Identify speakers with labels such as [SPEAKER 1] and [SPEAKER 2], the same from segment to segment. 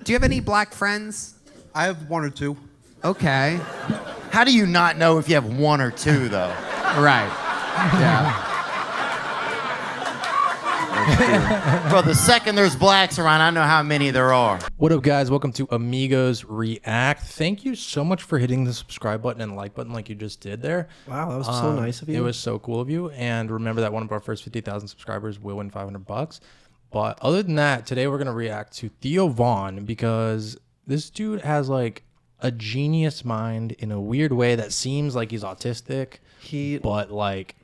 [SPEAKER 1] Do you have any black friends?
[SPEAKER 2] I have one or two.
[SPEAKER 1] Okay.
[SPEAKER 3] How do you not know if you have one or two, though?
[SPEAKER 1] Right. Yeah.
[SPEAKER 3] Bro, the second there's blacks around, I know how many there are.
[SPEAKER 4] What up, guys? Welcome to Amigos React. Thank you so much for hitting the subscribe button and like button like you just did there.
[SPEAKER 5] Wow, that was so nice of you.
[SPEAKER 4] It was so cool of you. And remember that one of our first 50,000 subscribers will win $500. But other than that, today we're going to react to Theo Vaughn because this dude has like a genius mind in a weird way that seems like he's autistic, but like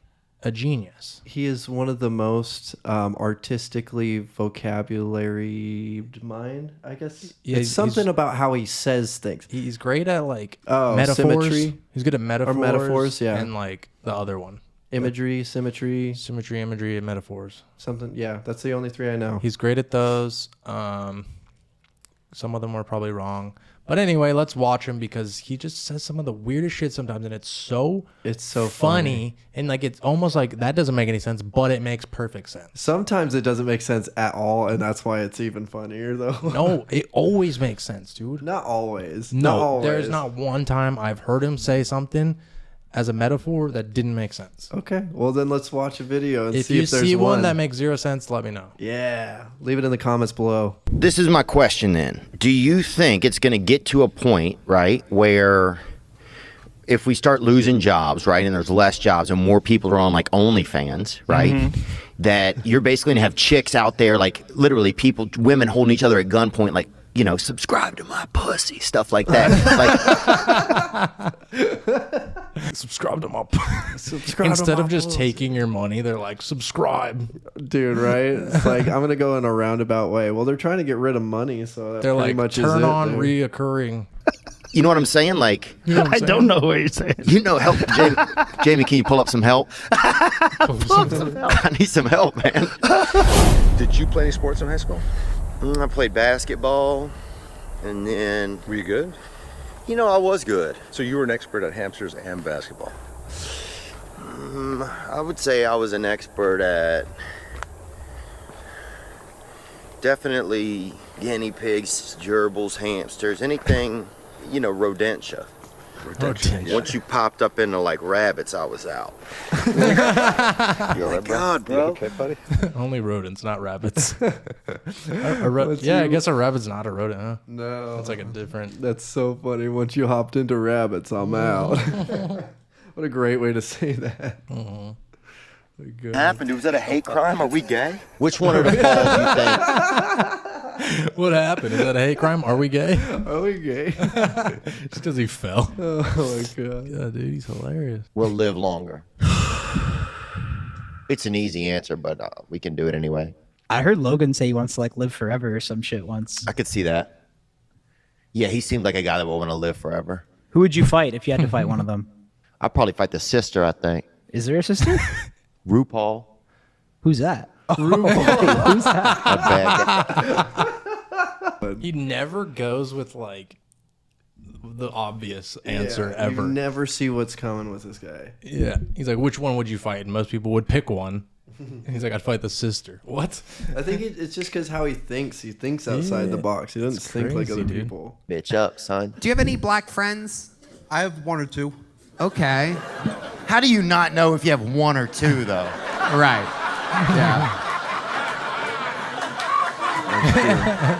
[SPEAKER 4] a genius.
[SPEAKER 5] He is one of the most artistically vocabulary mind, I guess.
[SPEAKER 4] Yeah,
[SPEAKER 5] it's something about how he says things.
[SPEAKER 4] He's great at like metaphors. Symmetry. He's good at metaphors.
[SPEAKER 5] Or metaphors, yeah.
[SPEAKER 4] And like the other one.
[SPEAKER 5] Imagery, symmetry.
[SPEAKER 4] Symmetry, imagery, and metaphors.
[SPEAKER 5] Something, yeah. That's the only three I know.
[SPEAKER 4] He's great at those. Some of them are probably wrong. But anyway, let's watch him because he just says some of the weirdest shit sometimes, and it's so funny. And like it's almost like that doesn't make any sense, but it makes perfect sense.
[SPEAKER 5] Sometimes it doesn't make sense at all, and that's why it's even funnier, though.
[SPEAKER 4] No, it always makes sense, dude.
[SPEAKER 5] Not always.
[SPEAKER 4] No,
[SPEAKER 5] not always.
[SPEAKER 4] There's not one time I've heard him say something as a metaphor that didn't make sense.
[SPEAKER 5] Okay, well then let's watch a video and see if there's one.
[SPEAKER 4] If you see one that makes zero sense, let me know.
[SPEAKER 5] Yeah, leave it in the comments below.
[SPEAKER 3] This is my question then. Do you think it's going to get to a point, right, where if we start losing jobs, right, and there's less jobs and more people are on like OnlyFans, right, that you're basically going to have chicks out there, like literally people, women holding each other at gunpoint, like, you know, subscribe to my pussy, stuff like that.
[SPEAKER 4] Subscribe to my subscribe. Instead of just taking your money, they're like, subscribe.
[SPEAKER 5] Dude, right? It's like, I'm going to go in a roundabout way. Well, they're trying to get rid of money, so that
[SPEAKER 4] they're
[SPEAKER 5] pretty
[SPEAKER 4] like,
[SPEAKER 5] much
[SPEAKER 4] turn
[SPEAKER 5] is
[SPEAKER 4] on
[SPEAKER 5] it,
[SPEAKER 4] reoccurring.
[SPEAKER 3] You know what I'm saying? Like,
[SPEAKER 4] you know what I'm
[SPEAKER 6] I
[SPEAKER 4] saying?
[SPEAKER 6] don't know what you're saying.
[SPEAKER 3] You know, help, Jamie, can you pull up some help? I need some help, man.
[SPEAKER 7] Did you play any sports in high school?
[SPEAKER 3] I played basketball, and then...
[SPEAKER 7] Were you good?
[SPEAKER 3] You know, I was good.
[SPEAKER 7] So you were an expert at hamsters and basketball?
[SPEAKER 3] I would say I was an expert at... definitely guinea pigs, gerbils, hamsters, anything, you know, rodentia. Once you popped up into like rabbits, I was out.
[SPEAKER 7] You all right, bro?
[SPEAKER 3] God, bro.
[SPEAKER 7] Okay, buddy?
[SPEAKER 4] Only rodents, not rabbits. Yeah, I guess a rabbit's not a rodent, huh?
[SPEAKER 5] No.
[SPEAKER 4] It's like a different...
[SPEAKER 5] That's so funny. Once you hopped into rabbits, I'm out. What a great way to say that.
[SPEAKER 3] What happened? Was that a hate crime? Are we gay? Which one of the balls do you think?
[SPEAKER 4] What happened? Is that a hate crime? Are we gay?
[SPEAKER 5] Are we gay?
[SPEAKER 4] Just because he fell.
[SPEAKER 5] Oh my god.
[SPEAKER 4] Yeah, dude, he's hilarious.
[SPEAKER 3] We'll live longer. It's an easy answer, but we can do it anyway.
[SPEAKER 6] I heard Logan say he wants to like live forever or some shit once.
[SPEAKER 3] I could see that. Yeah, he seemed like a guy that would want to live forever.
[SPEAKER 6] Who would you fight if you had to fight one of them?
[SPEAKER 3] I'd probably fight the sister, I think.
[SPEAKER 6] Is there a sister?
[SPEAKER 3] RuPaul.
[SPEAKER 6] Who's that? RuPaul. Who's that?
[SPEAKER 3] A bad guy.
[SPEAKER 4] He never goes with like the obvious answer ever.
[SPEAKER 5] You never see what's coming with this guy.
[SPEAKER 4] Yeah. He's like, which one would you fight? And most people would pick one. And he's like, I'd fight the sister. What?
[SPEAKER 5] I think it's just because how he thinks. He thinks outside the box. He doesn't think like
[SPEAKER 4] crazy,
[SPEAKER 5] other
[SPEAKER 4] dude.
[SPEAKER 5] people.
[SPEAKER 3] Bitch up, son.
[SPEAKER 1] Do you have any black friends?
[SPEAKER 2] I have one or two.
[SPEAKER 1] Okay.
[SPEAKER 3] How do you not know if you have one or two, though?
[SPEAKER 1] Right. Yeah.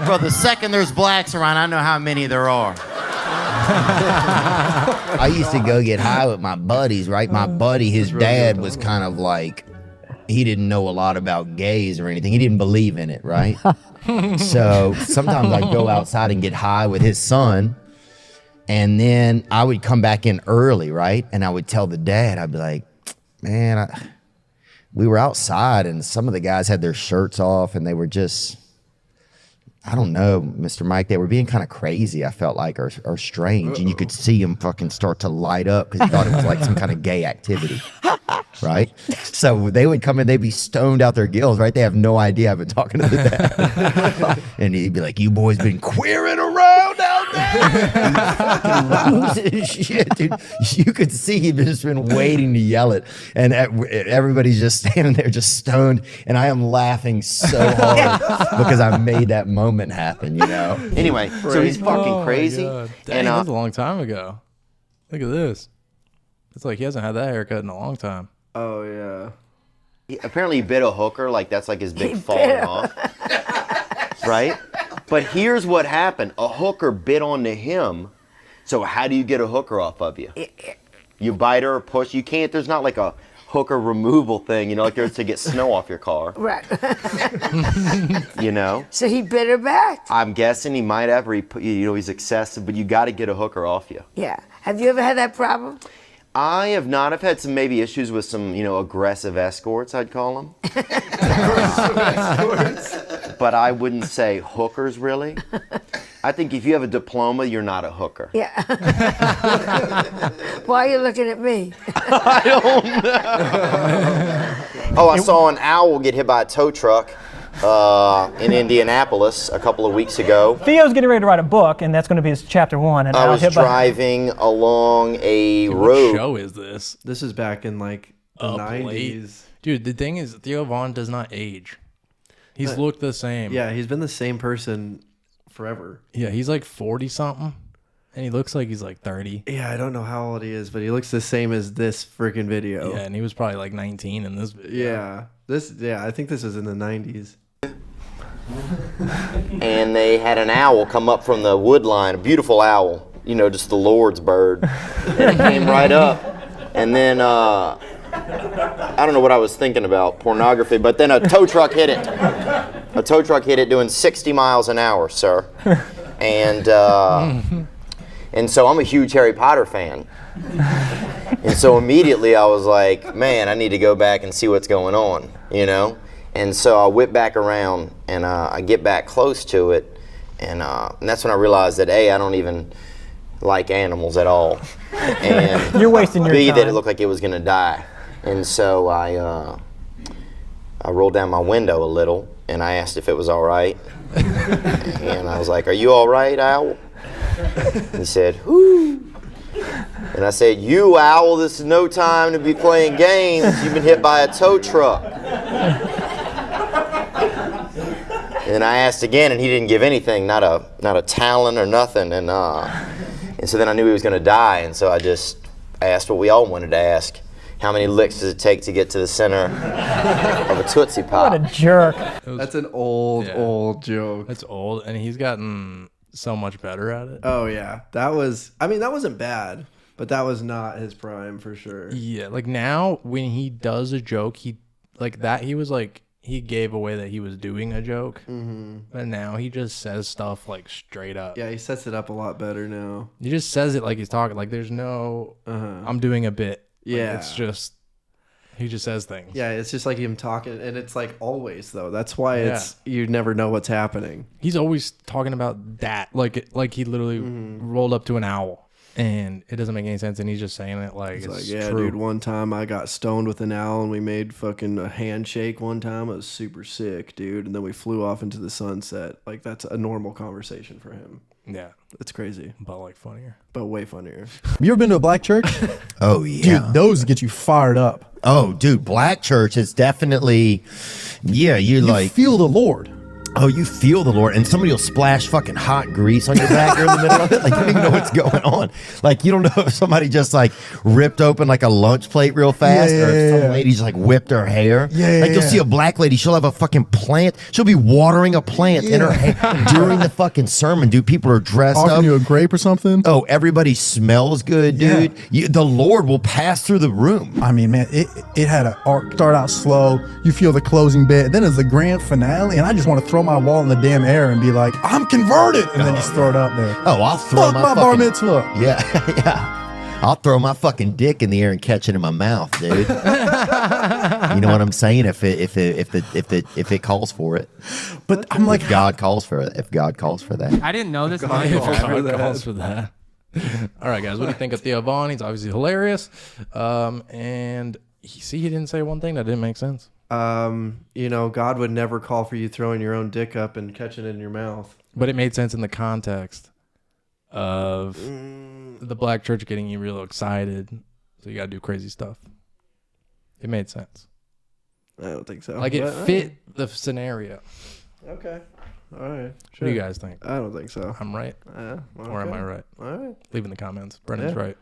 [SPEAKER 3] Bro, the second there's blacks around, I know how many there are. I used to go get high with my buddies, right? My buddy, his dad was kind of like, he didn't know a lot about gays or anything. He didn't believe in it, right? So sometimes I'd go outside and get high with his son. And then I would come back in early, right? And I would tell the dad, I'd be like, man, we were outside and some of the guys had their shirts off and they were just, I don't know, Mr. Mike, they were being kind of crazy, I felt like, or strange. And you could see them fucking start to light up because he thought it was like some kind of gay activity, right? So they would come in, they'd be stoned out their gills, right? They have no idea I've been talking to the dad. And he'd be like, you boys been queering around out Losing shit, dude. You could see he'd just been waiting to yell it, and everybody's just standing there, just stoned, and I am laughing so hard because I made that moment happen. You know. Anyway, so he's fucking crazy,
[SPEAKER 4] Dang,
[SPEAKER 3] and
[SPEAKER 4] that was a long time ago. Look at this. It's like he hasn't had that haircut in a long time.
[SPEAKER 5] Oh yeah.
[SPEAKER 3] apparently he bit a hooker. Like that's like his big falling off, right? But here's what happened: a hooker bit onto him. So how do you get a hooker off of you? You bite her or push. You can't. There's not like a hooker removal thing, you know, like there's to get snow off your car.
[SPEAKER 8] Right.
[SPEAKER 3] You know?
[SPEAKER 8] So he bit her back.
[SPEAKER 3] I'm guessing he might have, or he's excessive, but you got to get a hooker off you.
[SPEAKER 8] Yeah. Have you ever had that problem?
[SPEAKER 3] I have not. I've had some maybe issues with some, aggressive escorts, I'd call them. But I wouldn't say hookers, really. I think if you have a diploma, you're not a hooker.
[SPEAKER 8] Yeah. Why are you looking at me?
[SPEAKER 3] I don't know. Oh, I saw an owl get hit by a tow truck in Indianapolis a couple of weeks ago.
[SPEAKER 9] Theo's getting ready to write a book, and that's going to be his chapter 1. And
[SPEAKER 3] I was driving along a road.
[SPEAKER 4] What show is this?
[SPEAKER 5] This is back in like the
[SPEAKER 4] Up
[SPEAKER 5] 90s.
[SPEAKER 4] late. Dude, the thing is, Theo Von does not age. He's looked the same.
[SPEAKER 5] Yeah, he's been the same person forever.
[SPEAKER 4] Yeah, he's like 40 something, and he looks like he's like 30.
[SPEAKER 5] Yeah, I don't know how old he is, but he looks the same as this freaking video.
[SPEAKER 4] Yeah, and he was probably like 19 in this video.
[SPEAKER 5] Yeah, I think this was in the 90s.
[SPEAKER 3] And they had an owl come up from the wood line, a beautiful owl, just the Lord's bird. And it came right up. And then, I don't know what I was thinking about, pornography, but then a tow truck hit it. A tow truck hit it doing 60 miles an hour, sir. And so I'm a huge Harry Potter fan. And so immediately I was like, man, I need to go back and see what's going on, And so I whip back around and I get back close to it. And that's when I realized that A, I don't even like animals at all. And
[SPEAKER 9] You're wasting your
[SPEAKER 3] B,
[SPEAKER 9] time.
[SPEAKER 3] that it looked like it was gonna die. And so I rolled down my window a little and I asked if it was all right. And I was like, "Are you all right, owl?" He said, "Whoo." And I said, "You, owl, this is no time to be playing games. You've been hit by a tow truck." And I asked again, and he didn't give anything, not a talon or nothing. And so then I knew he was going to die, and so I just asked what we all wanted to ask: how many licks does it take to get to the center of a Tootsie Pop?
[SPEAKER 9] What a jerk.
[SPEAKER 5] That's an old joke.
[SPEAKER 4] That's old, and he's gotten so much better at it.
[SPEAKER 5] Oh, yeah. That wasn't bad, but that was not his prime for sure.
[SPEAKER 4] Yeah, like now when he does a joke, he gave away that he was doing a joke. Mm-hmm. But now he just says stuff like straight up.
[SPEAKER 5] Yeah, he sets it up a lot better now.
[SPEAKER 4] He just says it like he's talking. Like there's no, I'm doing a bit.
[SPEAKER 5] Yeah.
[SPEAKER 4] Like, it's just, he just says things.
[SPEAKER 5] Yeah, it's just like him talking, and it's like always though. That's why you never know what's happening.
[SPEAKER 4] He's always talking about that. Like he literally rolled up to an owl. And it doesn't make any sense, and he's just saying it like it's
[SPEAKER 5] like, yeah,
[SPEAKER 4] true.
[SPEAKER 5] dude, one time I got stoned with an owl, and we made fucking a handshake one time. It was super sick, dude. And then we flew off into the sunset. Like, that's a normal conversation for him.
[SPEAKER 4] Yeah.
[SPEAKER 5] It's crazy.
[SPEAKER 4] But like funnier.
[SPEAKER 5] But way funnier.
[SPEAKER 10] You ever been to a black church?
[SPEAKER 3] Oh, yeah.
[SPEAKER 10] Dude, those get you fired up.
[SPEAKER 3] Oh, dude, black church is definitely, you like
[SPEAKER 10] feel the Lord.
[SPEAKER 3] Oh, you feel the Lord, and somebody will splash fucking hot grease on your back during the middle of it. Like, you don't even know what's going on. Like, you don't know if somebody just, like, ripped open, like, a lunch plate real fast, or if some lady just, like, whipped her hair. Like, you'll see a black lady, she'll have a fucking plant. She'll be watering a plant in her hair during the fucking sermon, dude. People are dressed
[SPEAKER 10] Offering
[SPEAKER 3] up.
[SPEAKER 10] you a grape or something.
[SPEAKER 3] Oh, everybody smells good, dude. The Lord will pass through the room.
[SPEAKER 10] I mean, man, it had a arc. Start out slow. You feel the closing bit. Then it's the grand finale, and I just want to throw my wall in the damn air and be like, I'm converted, and then just throw it up there.
[SPEAKER 3] Oh, I'll throw
[SPEAKER 10] Fuck my bar mitzvah.
[SPEAKER 3] Yeah. I'll throw my fucking dick in the air and catch it in my mouth, dude. You know what I'm saying? If it calls for it.
[SPEAKER 10] But I'm like,
[SPEAKER 3] if God calls for it. If God calls for that.
[SPEAKER 1] I didn't know this.
[SPEAKER 4] God calls for that. All right, guys. What do you think of Theo Von? He's obviously hilarious. And he didn't say one thing that didn't make sense.
[SPEAKER 5] God would never call for you throwing your own dick up and catching it in your mouth.
[SPEAKER 4] But it made sense in the context of the black church getting you real excited. So you gotta do crazy stuff. It made sense.
[SPEAKER 5] I don't think so.
[SPEAKER 4] Like it
[SPEAKER 5] But,
[SPEAKER 4] fit the scenario.
[SPEAKER 5] Okay. All right.
[SPEAKER 4] What do you guys think?
[SPEAKER 5] I don't think so.
[SPEAKER 4] I'm right. Or am I right?
[SPEAKER 5] All right.
[SPEAKER 4] Leave in the comments. Brendan's
[SPEAKER 5] Yeah.
[SPEAKER 4] right.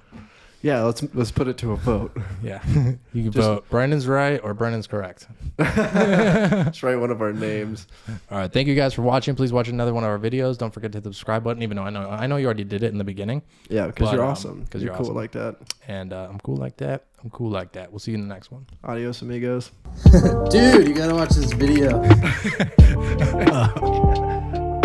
[SPEAKER 5] Yeah, let's put it to a vote.
[SPEAKER 4] Yeah. You can vote Brendan's right or Brendan's correct.
[SPEAKER 5] Let's write one of our names.
[SPEAKER 4] All right. Thank you guys for watching. Please watch another one of our videos. Don't forget to hit the subscribe button, even though I know you already did it in the beginning.
[SPEAKER 5] Yeah, because
[SPEAKER 4] But,
[SPEAKER 5] you're awesome.
[SPEAKER 4] Because
[SPEAKER 5] You're
[SPEAKER 4] you're
[SPEAKER 5] cool
[SPEAKER 4] awesome.
[SPEAKER 5] like that.
[SPEAKER 4] And I'm cool like that. I'm cool like that. We'll see you in the next one.
[SPEAKER 5] Adios, amigos.
[SPEAKER 11] Dude, you gotta watch this video.